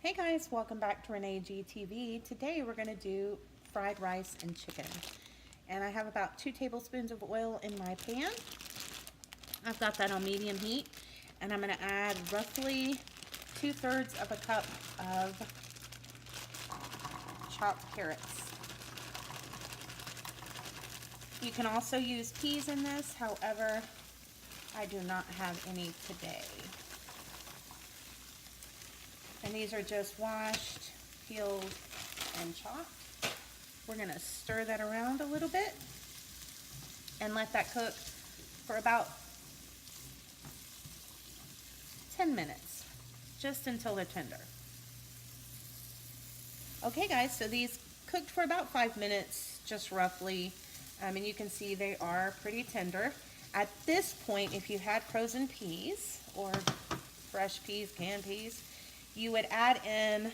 Hey guys, welcome back to Renee GTV. Today we're going to do fried rice and chicken. And I have about 2 tablespoons of oil in my pan. I've got that on medium heat. And I'm going to add roughly 2/3 of a cup of chopped carrots. You can also use peas in this, however, I do not have any today. And these are just washed, peeled, and chopped. We're going to stir that around a little bit and let that cook for about 10 minutes, just until they're tender. Okay guys, so these cooked for about 5 minutes, just roughly, and you can see they are pretty tender. At this point, if you had frozen peas or fresh peas, canned peas, you would add in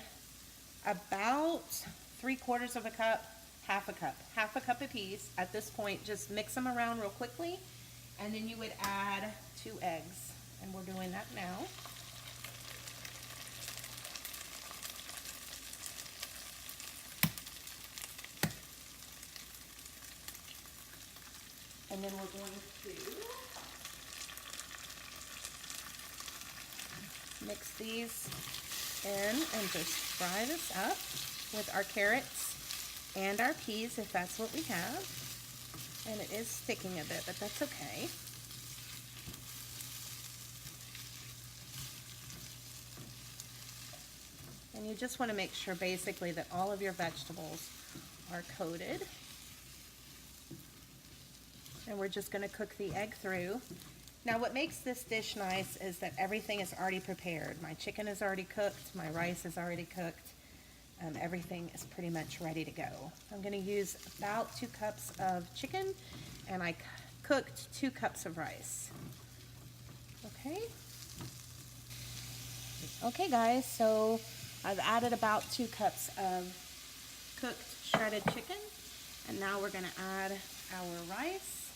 about 3/4 of a cup, half a cup of peas. At this point, just mix them around real quickly, and then you would add 2 eggs, and we're doing that now. And then we're going to mix these in and just fry this up with our carrots and our peas if that's what we have. And it is sticking a bit, but that's okay. And you just want to make sure basically that all of your vegetables are coated. And we're just going to cook the egg through. Now what makes this dish nice is that everything is already prepared. My chicken is already cooked, my rice is already cooked, everything is pretty much ready to go. I'm going to use about 2 cups of chicken, and I cooked 2 cups of rice. Okay guys, so I've added about 2 cups of cooked shredded chicken, and now we're going to add our rice.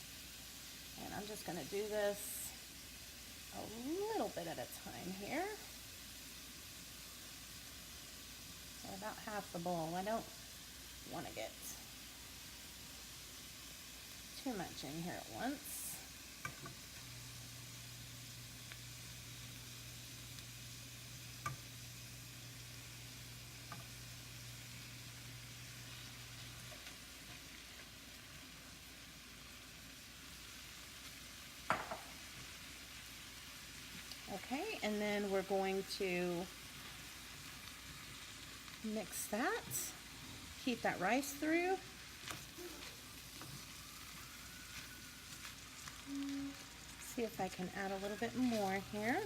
And I'm just going to do this a little bit at a time here. So about half the bowl. I don't want to get too much in here at once. Okay, and then we're going to mix that, heat that rice through. See if I can add a little bit more here.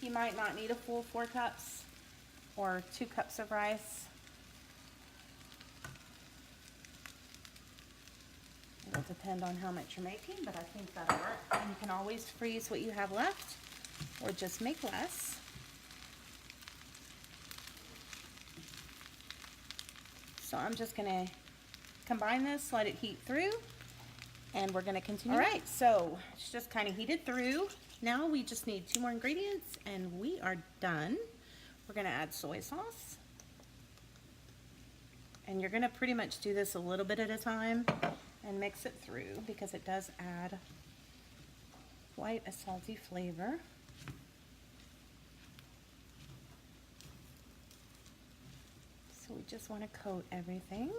You might not need a full 4 cups or 2 cups of rice. It'll depend on how much you're making, but I think that'll work. And you can always freeze what you have left or just make less. So I'm just going to combine this, let it heat through, and we're going to continue. All right, so it's just kind of heated through. Now we just need 2 more ingredients, and we are done. We're going to add soy sauce. And you're going to pretty much do this a little bit at a time and mix it through because it does add quite a salty flavor. So we just want to coat everything.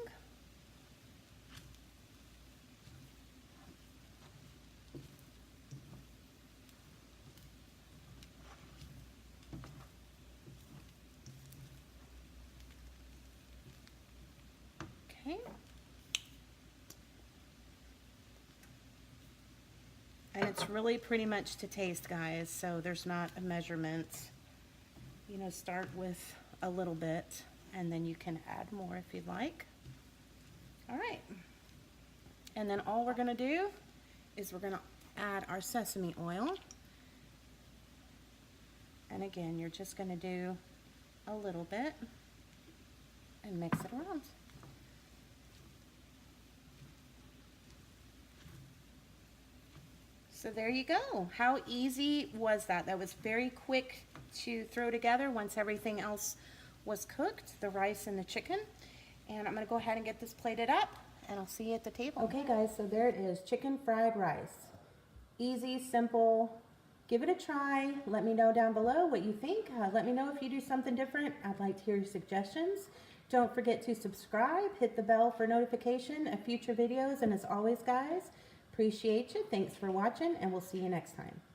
Okay. And it's really pretty much to taste, guys, so there's not a measurement. You know, start with a little bit, and then you can add more if you'd like. All right. And then all we're going to do is we're going to add our sesame oil. And again, you're just going to do a little bit and mix it around. So there you go. How easy was that? That was very quick to throw together once everything else was cooked, the rice and the chicken. And I'm gonna go ahead and get this plated up, and I'll see you at the table. Okay guys, so there it is, chicken fried rice. Easy, simple. Give it a try. Let me know down below what you think. Let me know if you do something different. I'd like to hear your suggestions. Don't forget to subscribe, hit the bell for notification of future videos, and as always guys, appreciate you. Thanks for watching, and we'll see you next time.